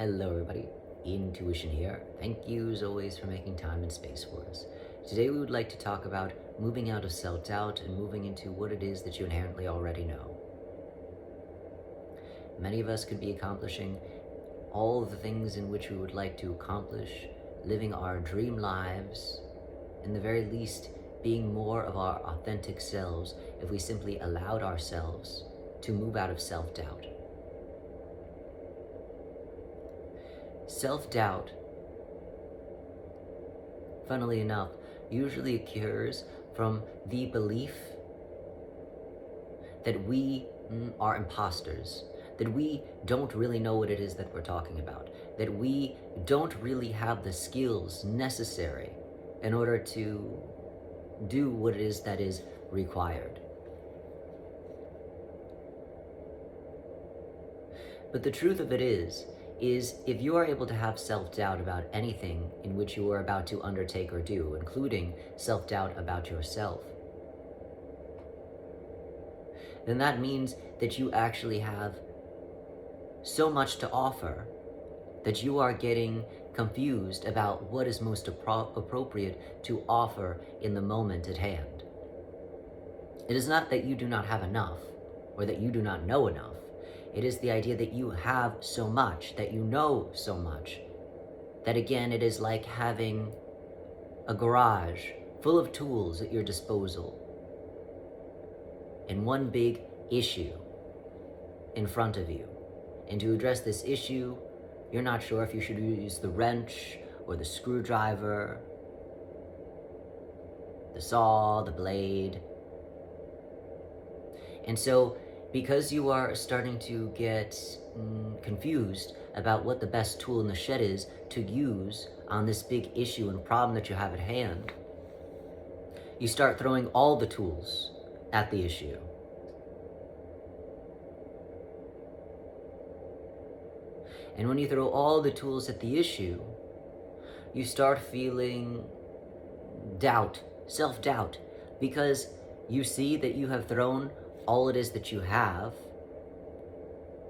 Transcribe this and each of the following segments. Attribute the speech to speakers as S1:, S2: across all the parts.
S1: Hello everybody, Intuition here. Thank you as always for making time and space for us. Today we would like to talk about moving out of self-doubt and moving into what it is that you inherently already know. Many of us could be accomplishing all of the things in which we would like to accomplish, living our dream lives, in the very least being more of our authentic selves if we simply allowed ourselves to move out of self-doubt. Self-doubt, funnily enough, usually occurs from the belief that we are imposters, that we don't really know what it is that we're talking about, that we don't really have the skills necessary in order to do what it is that is required. But the truth of it is if you are able to have self-doubt about anything in which you are about to undertake or do, including self-doubt about yourself, then that means that you actually have so much to offer that you are getting confused about what is most appropriate to offer in the moment at hand. It is not that you do not have enough or that you do not know enough. It is the idea that you have so much, that you know so much, that again, it is like having a garage full of tools at your disposal and one big issue in front of you. And to address this issue, you're not sure if you should use the wrench or the screwdriver, the saw, the blade. And so, because you are starting to get confused about what the best tool in the shed is to use on this big issue and problem that you have at hand, you start throwing all the tools at the issue. And when you throw all the tools at the issue, you start feeling doubt, self-doubt, because you see that you have thrown all it is that you have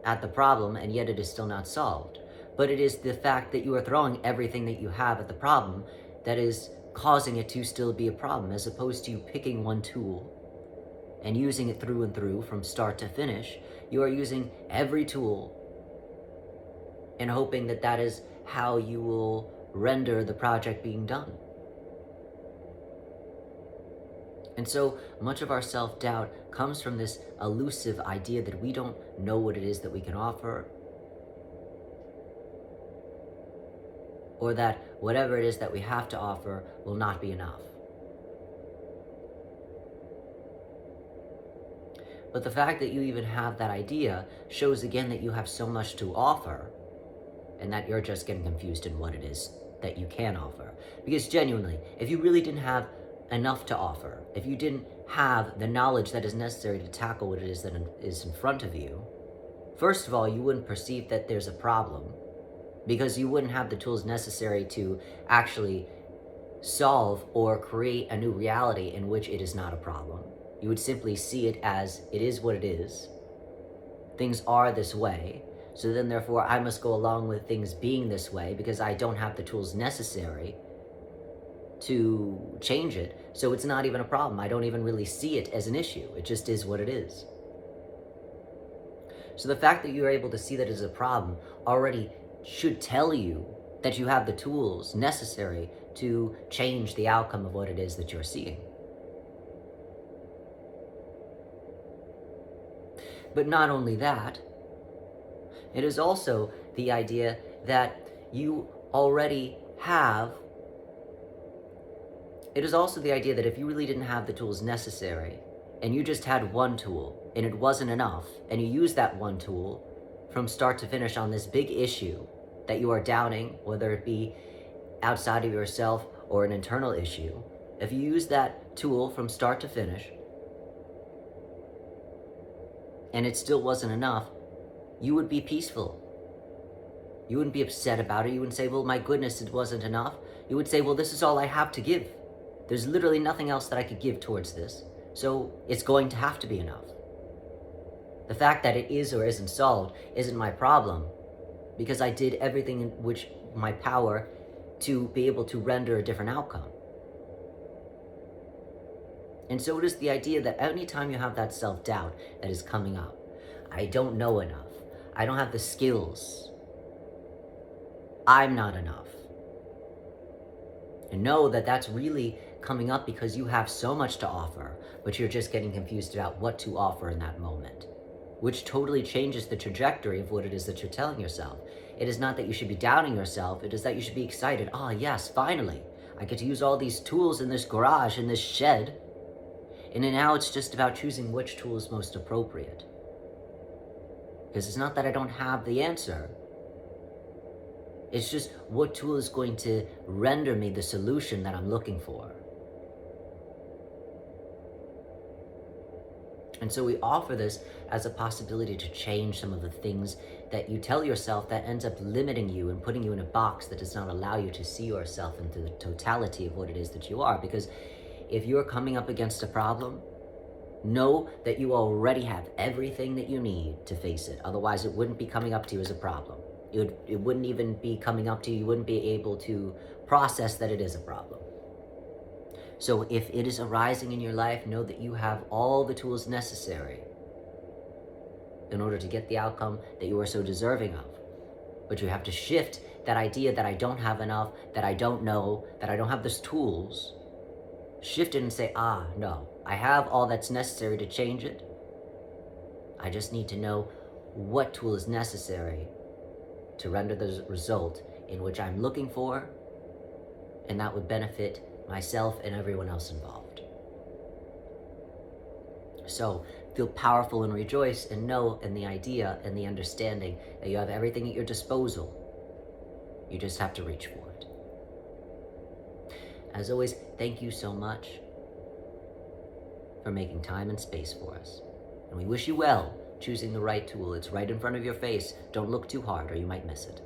S1: at the problem, and yet it is still not solved. But it is the fact that you are throwing everything that you have at the problem that is causing it to still be a problem, as opposed to you picking one tool and using it through and through from start to finish. You are using every tool and hoping that that is how you will render the project being done. And so much of our self-doubt comes from this elusive idea that we don't know what it is that we can offer, or that whatever it is that we have to offer will not be enough. But the fact that you even have that idea shows again that you have so much to offer, and that you're just getting confused in what it is that you can offer. Because genuinely, if you really didn't have enough to offer, if you didn't have the knowledge that is necessary to tackle what it is that is in front of you, first of all, you wouldn't perceive that there's a problem, because you wouldn't have the tools necessary to actually solve or create a new reality in which it is not a problem. You would simply see it as it is what it is. Things are this way, so then therefore I must go along with things being this way because I don't have the tools necessary to change it, so it's not even a problem. I don't even really see it as an issue. It just is what it is. So the fact that you're able to see that as a problem already should tell you that you have the tools necessary to change the outcome of what it is that you're seeing. But not only that, it is also the idea that you already have. It is also the idea that if you really didn't have the tools necessary, and you just had one tool, and it wasn't enough, and you used that one tool from start to finish on this big issue that you are downing, whether it be outside of yourself or an internal issue, if you use that tool from start to finish, and it still wasn't enough, you would be peaceful. You wouldn't be upset about it. You wouldn't say, well, my goodness, it wasn't enough. You would say, well, this is all I have to give. There's literally nothing else that I could give towards this, so it's going to have to be enough. The fact that it is or isn't solved isn't my problem. because I did everything in which my power to be able to render a different outcome. And so it is the idea that anytime you have that self-doubt that is coming up, I don't know enough, I don't have the skills, I'm not enough. And know that that's really coming up because you have so much to offer, but you're just getting confused about what to offer in that moment, which totally changes the trajectory of what it is that you're telling yourself. It is not that you should be doubting yourself, it is that you should be excited. Ah, yes, finally, I get to use all these tools in this garage, in this shed. And then now it's just about choosing which tool is most appropriate. Because it's not that I don't have the answer. It's just what tool is going to render me the solution that I'm looking for. And so we offer this as a possibility to change some of the things that you tell yourself that ends up limiting you and putting you in a box that does not allow you to see yourself into the totality of what it is that you are. Because if you're coming up against a problem, know that you already have everything that you need to face it. Otherwise, it wouldn't be coming up to you as a problem. It wouldn't even be coming up to you. You wouldn't be able to process that it is a problem. So if it is arising in your life, know that you have all the tools necessary in order to get the outcome that you are so deserving of. But you have to shift that idea that I don't have enough, that I don't know, that I don't have those tools. Shift it and say, no, I have all that's necessary to change it. I just need to know what tool is necessary to render the result in which I'm looking for, and that would benefit myself and everyone else involved. So feel powerful and rejoice, and know in the idea and the understanding that you have everything at your disposal. You just have to reach for it. As always, thank you so much for making time and space for us. And we wish you well choosing the right tool. It's right in front of your face. Don't look too hard or you might miss it.